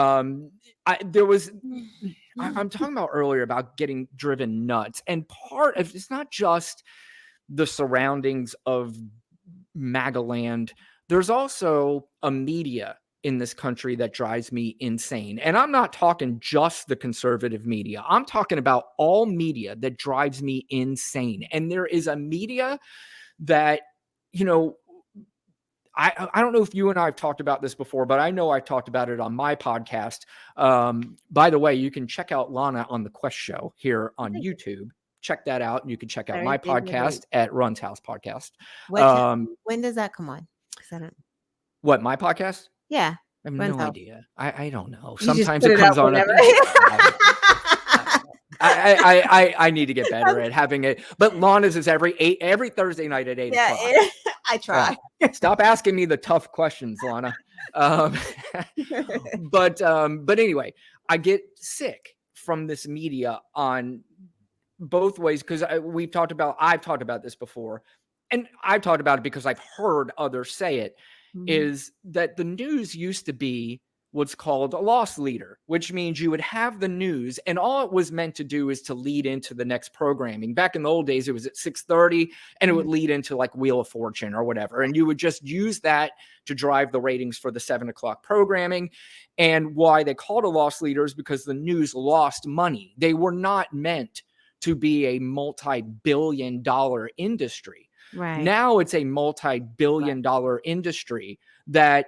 I'm talking about earlier about getting driven nuts, and part of it's not just the surroundings of MAGA land. There's also a media in this country that drives me insane. And I'm not talking just the conservative media. I'm talking about all media that drives me insane. And there is a media that, I don't know if you and I have talked about this before, but I know I've talked about it on my podcast. By the way, you can check out Lana on the Quest Show here on YouTube. Check that out. And you can check out my podcast at Run's House Podcast. When does that come on? What, my podcast? Yeah. I have no idea. I don't know. Sometimes it comes on. I need to get better at having it. But Lana's is every Thursday night at 8 o'clock. I try. Stop asking me the tough questions, Lana. But anyway, I get sick from this media on both ways because I've talked about this before, and I've talked about it because I've heard others say it. Is that the news used to be what's called a loss leader, which means you would have the news and all it was meant to do is to lead into the next programming. Back in the old days, it was at 6:30 and it would lead into like Wheel of Fortune or whatever. And you would just use that to drive the ratings for the 7 o'clock programming. And why they called a loss leader is because the news lost money. They were not meant to be a multi-billion-dollar industry. Right. Now it's a multi-billion-dollar industry that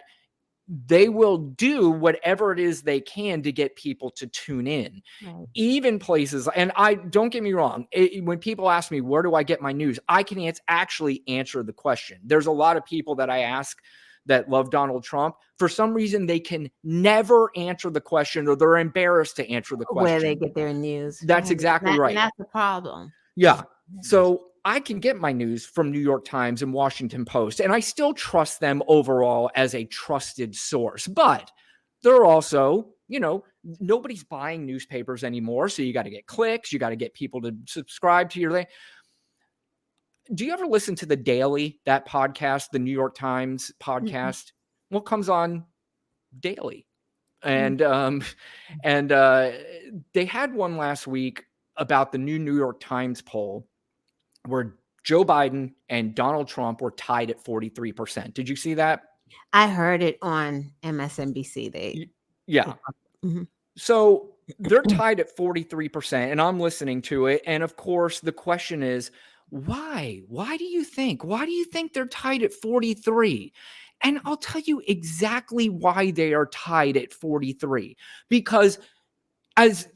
they will do whatever it is they can to get people to tune in. Right. Even places, and I don't get me wrong, when people ask me, where do I get my news? I can actually answer the question. There's a lot of people that I ask that love Donald Trump. For some reason, they can never answer the question or they're embarrassed to answer the question. Where they get their news. That's exactly right. And that's the problem. Yeah. So I can get my news from New York Times and Washington Post, and I still trust them overall as a trusted source. But they're also, nobody's buying newspapers anymore. So you got to get clicks. You got to get people to subscribe to your thing. Do you ever listen to The Daily, that podcast, the New York Times podcast? What comes on daily? And they had one last week about the New York Times poll where Joe Biden and Donald Trump were tied at 43%. Did you see that? I heard it on MSNBC. Yeah. So they're tied at 43%, and I'm listening to it. And of course, the question is, why? Why do you think they're tied at 43? And I'll tell you exactly why they are tied at 43. Because as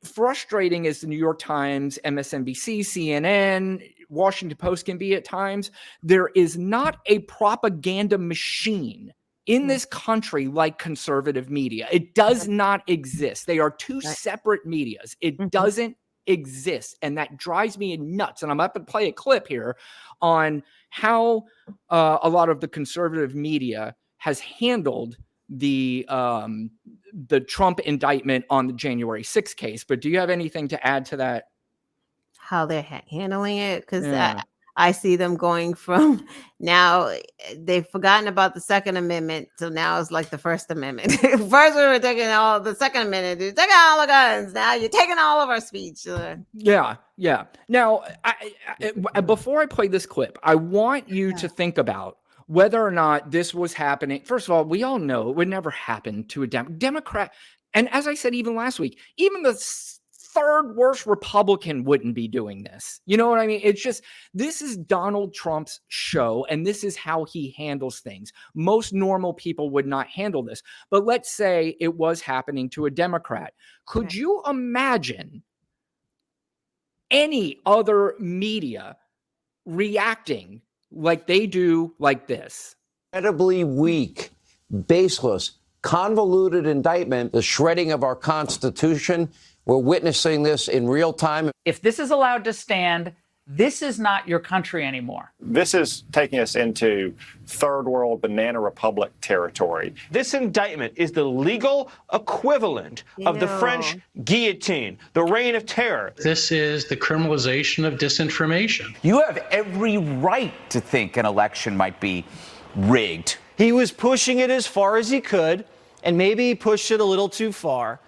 frustrating as the New York Times, MSNBC, CNN, Washington Post can be at times, there is not a propaganda machine in this country like conservative media. It does not exist. They are two separate medias. It doesn't exist. And that drives me nuts. And I'm about to play a clip here on how a lot of the conservative media has handled the Trump indictment on the January 6th case. But do you have anything to add to that? How they're handling it? Because I see them going from now they've forgotten about the Second Amendment. So now it's like the First Amendment. First we were taking all the Second Amendment. You're taking all the guns. Now you're taking all of our speech. Yeah. Now, before I play this clip, I want you to think about whether or not this was happening. First of all, we all know it would never happen to a Democrat. And as I said, even last week, even the third worst Republican wouldn't be doing this. You know what I mean? It's just, this is Donald Trump's show, and this is how he handles things. Most normal people would not handle this. But let's say it was happening to a Democrat. Could you imagine any other media reacting like they do like this? Incredibly weak, baseless, convoluted indictment, the shredding of our Constitution. We're witnessing this in real time. If this is allowed to stand, this is not your country anymore. This is taking us into third world banana republic territory. This indictment is the legal equivalent of the French guillotine, the reign of terror. This is the criminalization of disinformation. You have every right to think an election might be rigged. He was pushing it as far as he could. and maybe he pushed it a little too far.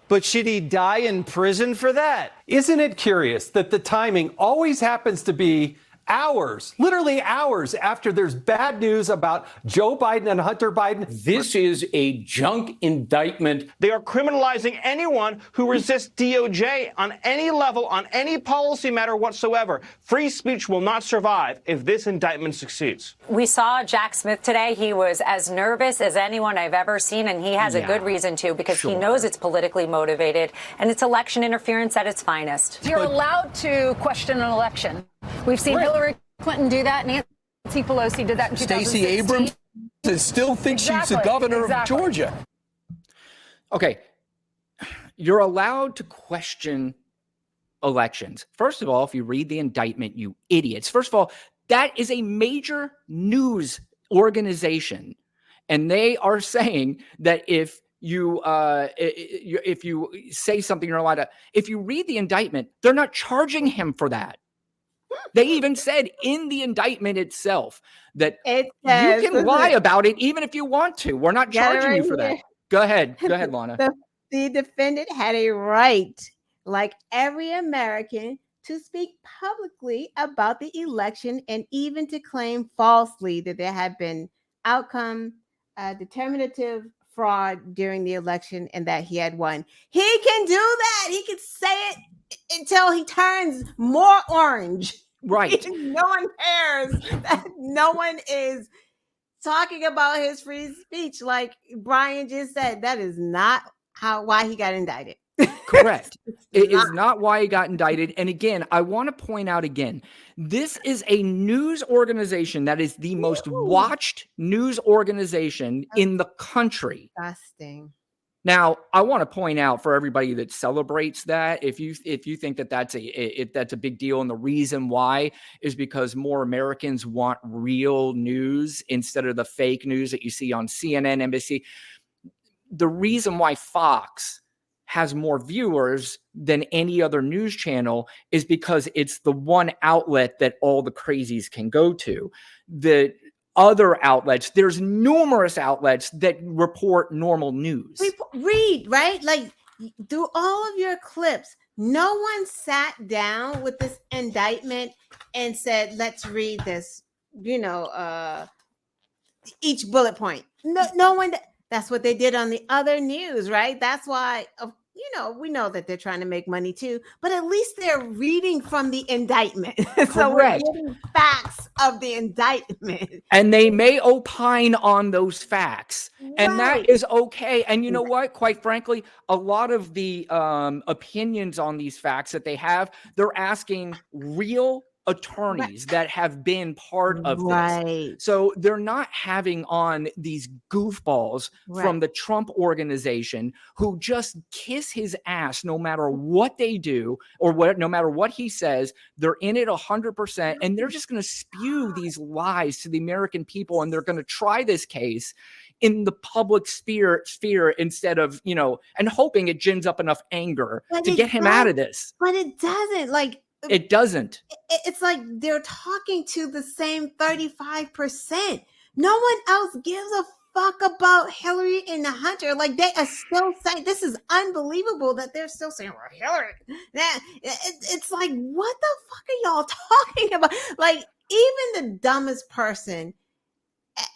But should he die in prison for that? Isn't it curious that the timing always happens to be hours, literally hours after there's bad news about Joe Biden and Hunter Biden? This is a junk indictment. They are criminalizing anyone who resists DOJ on any level, on any policy matter whatsoever. Free speech will not survive if this indictment succeeds. We saw Jack Smith today. He was as nervous as anyone I've ever seen, and he has a good reason to, because he knows it's politically motivated and it's election interference at its finest. You're allowed to question an election. We've seen Hillary Clinton do that. Nancy Pelosi did that in 2016. Stacey Abrams still thinks she's the governor of Georgia. Okay. You're allowed to question elections. First of all, if you read the indictment, you idiots. First of all, that is a major news organization. And they are saying that if you say something, you're allowed to. If you read the indictment, they're not charging him for that. They even said in the indictment itself that you can lie about it even if you want to. We're not charging you for that. Go ahead, Lana. The defendant had a right, like every American, to speak publicly about the election and even to claim falsely that there had been outcome determinative fraud during the election and that he had won. He can do that. He can say it until he turns more orange. Right. No one cares. No one is talking about his free speech. Like Brian just said, that is not why he got indicted. Correct. It is not why he got indicted. And again, I want to point out again, this is a news organization that is the most watched news organization in the country. Disgusting. Now, I want to point out for everybody that celebrates that, if you think that that's a big deal, and the reason why is because more Americans want real news instead of the fake news that you see on CNN, NBC. The reason why Fox has more viewers than any other news channel is because it's the one outlet that all the crazies can go to. The other outlets, there's numerous outlets that report normal news. Read, right? Like, through all of your clips, no one sat down with this indictment and said, let's read this, each bullet point. No one. That's what they did on the other news, right? That's why, we know that they're trying to make money too, but at least they're reading from the indictment. So we're getting facts of the indictment. And they may opine on those facts. Right. And that is okay. And you know what? Quite frankly, a lot of the opinions on these facts that they have, they're asking real attorneys that have been part of this. So they're not having on these goofballs from the Trump organization who just kiss his ass no matter what they do or no matter what he says. They're in it 100%, and they're just going to spew these lies to the American people, and they're going to try this case in the public sphere instead of, and hoping it gins up enough anger to get him out of this. But it doesn't. It doesn't. It's like they're talking to the same 35%. No one else gives a fuck about Hillary and Hunter. Like, they are still saying, this is unbelievable that they're still saying, well, Hillary. It's like, what the fuck are y'all talking about? Like, even the dumbest person,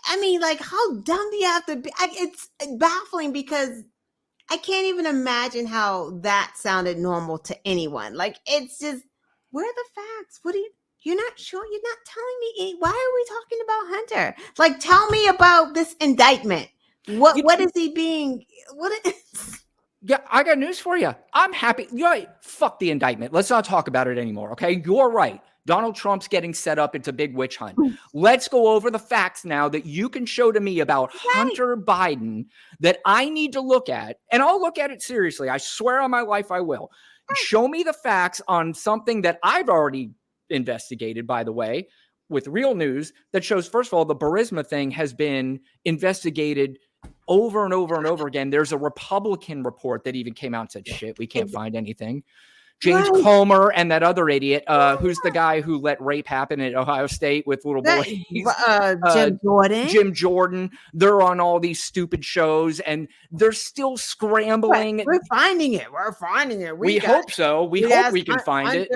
I mean, like, how dumb do you have to be? It's baffling because I can't even imagine how that sounded normal to anyone. Like, it's just, where are the facts? You're not sure? You're not telling me. Why are we talking about Hunter? Like, tell me about this indictment. What is he being? Yeah, I got news for you. I'm happy. Fuck the indictment. Let's not talk about it anymore. Okay, you're right. Donald Trump's getting set up. It's a big witch hunt. Let's go over the facts now that you can show to me about Hunter Biden that I need to look at, and I'll look at it seriously. I swear on my life I will. Show me the facts on something that I've already investigated, by the way, with real news that shows, first of all, the Burisma thing has been investigated over and over and over again. There's a Republican report that even came out and said, shit, we can't find anything. James Comer and that other idiot, who's the guy who let rape happen at Ohio State with little boys. Jim Jordan. Jim Jordan. They're on all these stupid shows, and they're still scrambling. We're finding it. We're finding it. We hope so. We hope we can find it.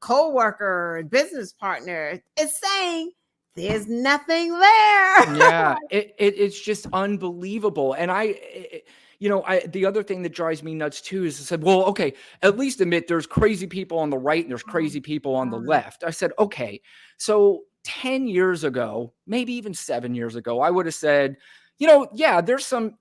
Co-worker, business partner is saying there's nothing there. Yeah, it's just unbelievable. And the other thing that drives me nuts too is I said, well, okay, at least admit there's crazy people on the right and there's crazy people on the left. I said, okay, so 10 years ago, maybe even 7 years ago, I would have said, yeah, there's some,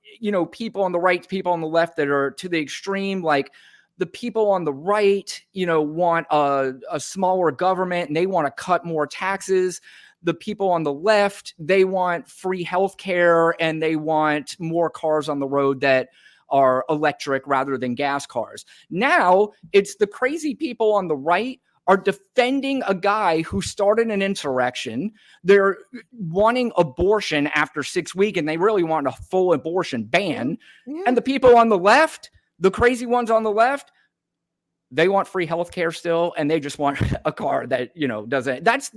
people on the right, people on the left that are to the extreme. Like the people on the right, want a smaller government and they want to cut more taxes. The people on the left, they want free healthcare and they want more cars on the road that are electric rather than gas cars. Now it's the crazy people on the right are defending a guy who started an insurrection. They're wanting abortion after 6 weeks and they really want a full abortion ban. Yeah. And the people on the left, the crazy ones on the left, they want free healthcare still, and they just want a car that, doesn't. That's